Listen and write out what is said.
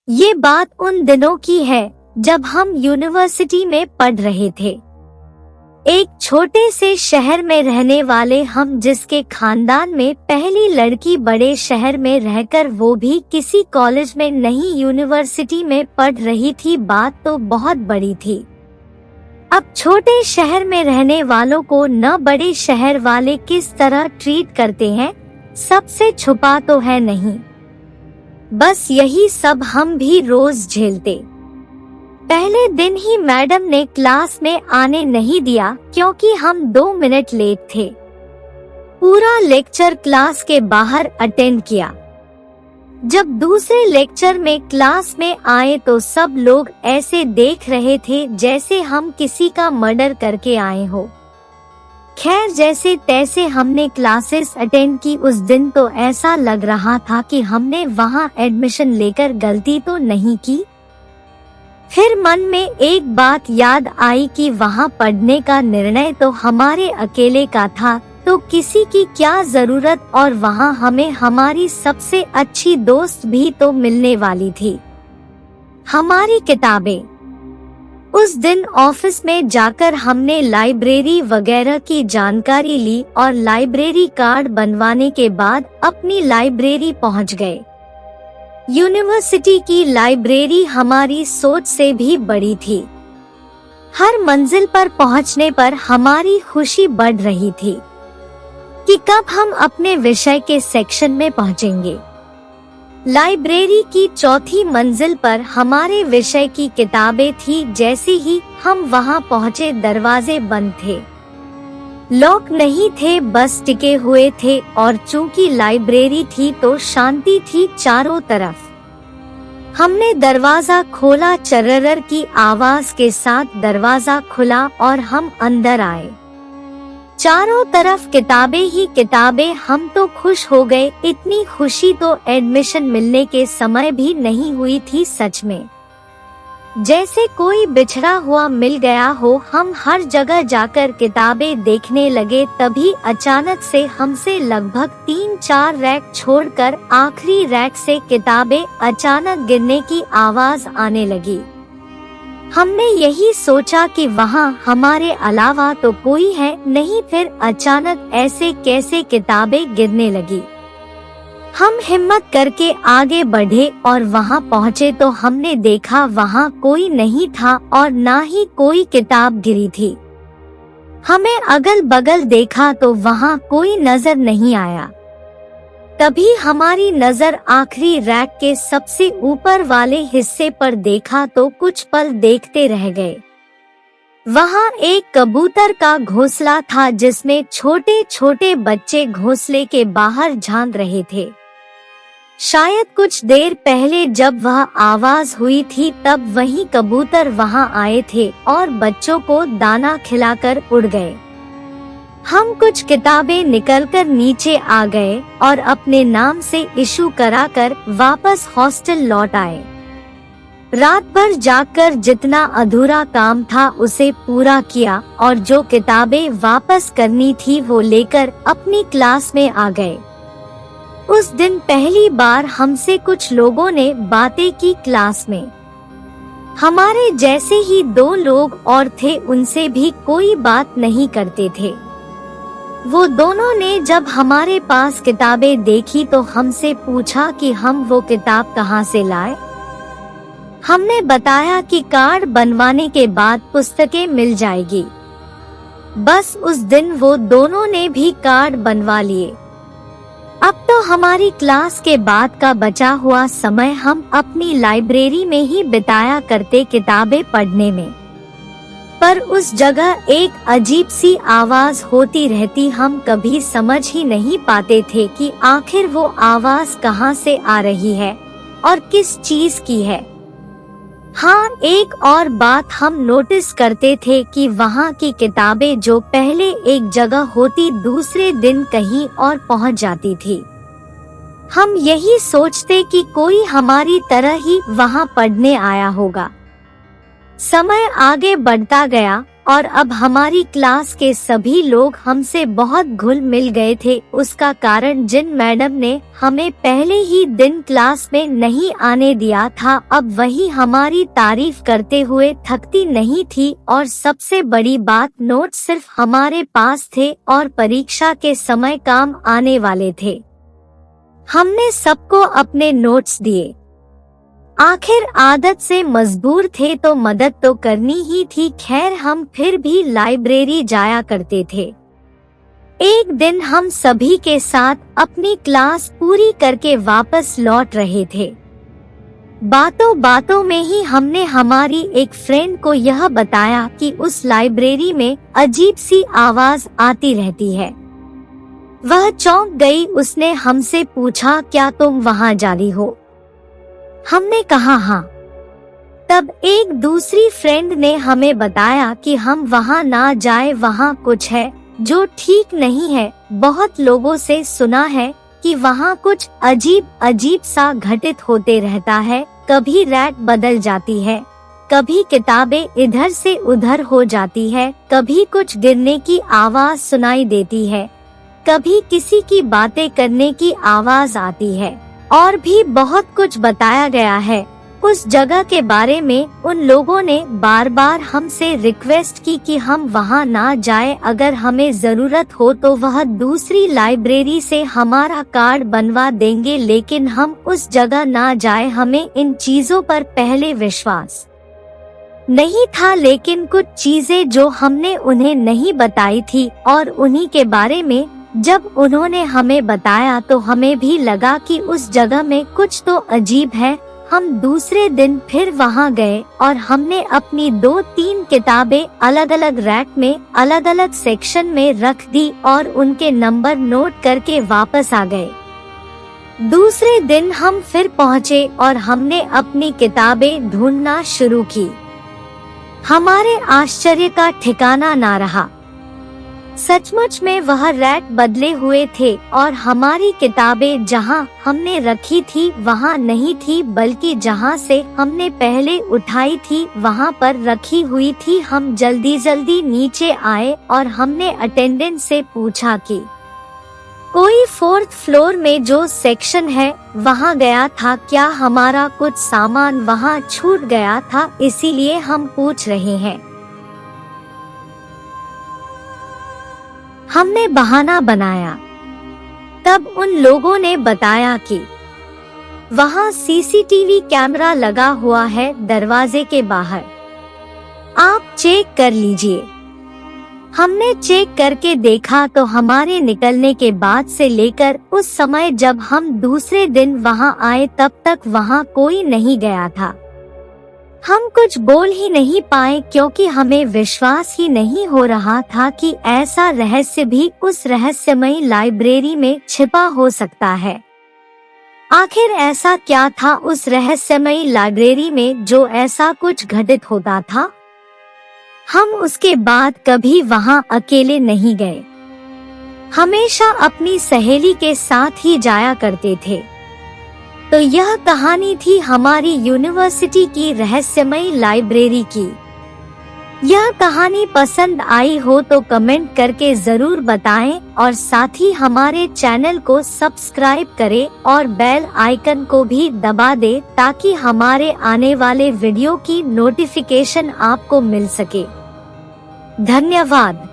ये बात उन दिनों की है जब हम यूनिवर्सिटी में पढ़ रहे थे। एक छोटे से शहर में रहने वाले हम, जिसके खानदान में पहली लड़की बड़े शहर में रहकर, वो भी किसी कॉलेज में नहीं यूनिवर्सिटी में पढ़ रही थी। बात तो बहुत बड़ी थी। अब छोटे शहर में रहने वालों को न बड़े शहर वाले किस तरह ट्रीट करते हैं, सबसे छुपा तो है नहीं। बस यही सब हम भी रोज झेलते। पहले दिन ही मैडम ने क्लास में आने नहीं दिया क्योंकि हम 2 मिनट लेट थे। पूरा लेक्चर क्लास के बाहर अटेंड किया। जब दूसरे लेक्चर में क्लास में आए तो सब लोग ऐसे देख रहे थे जैसे हम किसी का मर्डर करके आए हो। खैर, जैसे तैसे हमने क्लासेस अटेंड की। उस दिन तो ऐसा लग रहा था कि हमने वहां एडमिशन लेकर गलती तो नहीं की। फिर मन में एक बात याद आई कि वहां पढ़ने का निर्णय तो हमारे अकेले का था, तो किसी की क्या जरूरत, और वहां हमें हमारी सबसे अच्छी दोस्त भी तो मिलने वाली थी, हमारी किताबें। उस दिन ऑफिस में जाकर हमने लाइब्रेरी वगैरह की जानकारी ली और लाइब्रेरी कार्ड बनवाने के बाद अपनी लाइब्रेरी पहुंच गए। यूनिवर्सिटी की लाइब्रेरी हमारी सोच से भी बड़ी थी। हर मंजिल पर पहुंचने पर हमारी खुशी बढ़ रही थी कि कब हम अपने विषय के सेक्शन में पहुंचेंगे। लाइब्रेरी की 4थी मंजिल पर हमारे विषय की किताबें थी। जैसे ही हम वहां पहुंचे दरवाजे बंद थे, लॉक नहीं थे, बस टिके हुए थे। और चूंकि लाइब्रेरी थी तो शांति थी चारों तरफ। हमने दरवाजा खोला, चर्रर की आवाज के साथ दरवाजा खुला और हम अंदर आए। चारों तरफ किताबें ही किताबें। हम तो खुश हो गए। इतनी खुशी तो एडमिशन मिलने के समय भी नहीं हुई थी। सच में जैसे कोई बिछड़ा हुआ मिल गया हो। हम हर जगह जाकर किताबें देखने लगे। तभी अचानक से हमसे लगभग 3-4 रैक छोड़कर आखिरी रैक से किताबें अचानक गिरने की आवाज आने लगी। हमने यही सोचा कि वहाँ हमारे अलावा तो कोई है नहीं। फिर अचानक ऐसे कैसे किताबें गिरने लगी। हम हिम्मत करके आगे बढ़े और वहाँ पहुँचे तो हमने देखा वहाँ कोई नहीं था और ना ही कोई किताब गिरी थी। हमें अगल बगल देखा तो वहाँ कोई नजर नहीं आया। तभी हमारी नजर आखिरी रैक के सबसे ऊपर वाले हिस्से पर देखा तो कुछ पल देखते रह गए। वहाँ एक कबूतर का घोंसला था जिसमें छोटे छोटे बच्चे घोंसले के बाहर झांक रहे थे। शायद कुछ देर पहले जब वह आवाज हुई थी तब वही कबूतर वहाँ आए थे और बच्चों को दाना खिलाकर उड़ गए। हम कुछ किताबें निकलकर नीचे आ गए और अपने नाम से इशू कराकर वापस हॉस्टल लौट आए। रात भर जागकर जितना अधूरा काम था उसे पूरा किया और जो किताबें वापस करनी थी वो लेकर अपनी क्लास में आ गए। उस दिन पहली बार हमसे कुछ लोगों ने बातें की क्लास में। हमारे जैसे ही 2 लोग और थे, उनसे भी कोई बात नहीं करते थे। वो दोनों ने जब हमारे पास किताबें देखी तो हमसे पूछा कि हम वो किताब कहाँ से लाए। हमने बताया कि कार्ड बनवाने के बाद पुस्तकें मिल जाएगी। बस उस दिन वो दोनों ने भी कार्ड बनवा लिए। अब तो हमारी क्लास के बाद का बचा हुआ समय हम अपनी लाइब्रेरी में ही बिताया करते किताबें पढ़ने में। पर उस जगह एक अजीब सी आवाज होती रहती। हम कभी समझ ही नहीं पाते थे कि आखिर वो आवाज कहाँ से आ रही है और किस चीज की है। हाँ, एक और बात हम नोटिस करते थे कि वहाँ की किताबें जो पहले एक जगह होती दूसरे दिन कहीं और पहुँच जाती थी। हम यही सोचते कि कोई हमारी तरह ही वहाँ पढ़ने आया होगा। समय आगे बढ़ता गया और अब हमारी क्लास के सभी लोग हमसे बहुत घुल मिल गए थे। उसका कारण जिन मैडम ने हमें पहले ही दिन क्लास में नहीं आने दिया था, अब वही हमारी तारीफ करते हुए थकती नहीं थी। और सबसे बड़ी बात, नोट सिर्फ हमारे पास थे और परीक्षा के समय काम आने वाले थे। हमने सबको अपने नोट्स दिए। आखिर आदत से मजबूर थे तो मदद तो करनी ही थी। खैर, हम फिर भी लाइब्रेरी जाया करते थे। एक दिन हम सभी के साथ अपनी क्लास पूरी करके वापस लौट रहे थे। बातों बातों में ही हमने हमारी एक फ्रेंड को यह बताया कि उस लाइब्रेरी में अजीब सी आवाज आती रहती है। वह चौंक गई। उसने हमसे पूछा, क्या तुम वहाँ जा रही हो? हमने कहा हाँ। तब एक दूसरी फ्रेंड ने हमें बताया कि हम वहाँ ना जाए, वहाँ कुछ है जो ठीक नहीं है। बहुत लोगों से सुना है कि वहाँ कुछ अजीब अजीब सा घटित होते रहता है। कभी रैक बदल जाती है, कभी किताबें इधर से उधर हो जाती है, कभी कुछ गिरने की आवाज सुनाई देती है, कभी किसी की बातें करने की आवाज आती है, और भी बहुत कुछ बताया गया है। उस जगह के बारे में उन लोगों ने बार बार हमसे रिक्वेस्ट की कि हम वहां ना जाए। अगर हमें जरूरत हो तो वह दूसरी लाइब्रेरी से हमारा कार्ड बनवा देंगे, लेकिन हम उस जगह ना जाए। हमें इन चीजों पर पहले विश्वास नहीं था, लेकिन कुछ चीजें जो हमने उन्हें नहीं बताई थी और उन्हीं के बारे में जब उन्होंने हमें बताया तो हमें भी लगा कि उस जगह में कुछ तो अजीब है। हम दूसरे दिन फिर वहां गए और हमने अपनी 2-3 किताबें अलग अलग रैक में अलग अलग सेक्शन में रख दी और उनके नंबर नोट करके वापस आ गए। दूसरे दिन हम फिर पहुंचे और हमने अपनी किताबें ढूंढना शुरू की। हमारे आश्चर्य का ठिकाना ना रहा। सचमुच में वह रैक बदले हुए थे और हमारी किताबें जहां हमने रखी थी वहां नहीं थी, बल्कि जहां से हमने पहले उठाई थी वहां पर रखी हुई थी। हम जल्दी जल्दी नीचे आए और हमने अटेंडेंट से पूछा कि कोई 4th फ्लोर में जो सेक्शन है वहां गया था क्या? हमारा कुछ सामान वहां छूट गया था, इसीलिए हम पूछ रहे हैं। हमने बहाना बनाया। तब उन लोगों ने बताया कि वहां सीसीटीवी कैमरा लगा हुआ है दरवाजे के बाहर, आप चेक कर लीजिए। हमने चेक करके देखा तो हमारे निकलने के बाद से लेकर उस समय जब हम दूसरे दिन वहां आए तब तक वहां कोई नहीं गया था। हम कुछ बोल ही नहीं पाए क्योंकि हमें विश्वास ही नहीं हो रहा था कि ऐसा रहस्य भी उस रहस्यमयी लाइब्रेरी में छिपा हो सकता है। आखिर ऐसा क्या था उस रहस्यमयी लाइब्रेरी में जो ऐसा कुछ घटित होता था? हम उसके बाद कभी वहां अकेले नहीं गए, हमेशा अपनी सहेली के साथ ही जाया करते थे। तो यह कहानी थी हमारी यूनिवर्सिटी की रहस्यमयी लाइब्रेरी की। यह कहानी पसंद आई हो तो कमेंट करके जरूर बताएं और साथ ही हमारे चैनल को सब्सक्राइब करें और बेल आइकन को भी दबा दें ताकि हमारे आने वाले वीडियो की नोटिफिकेशन आपको मिल सके। धन्यवाद।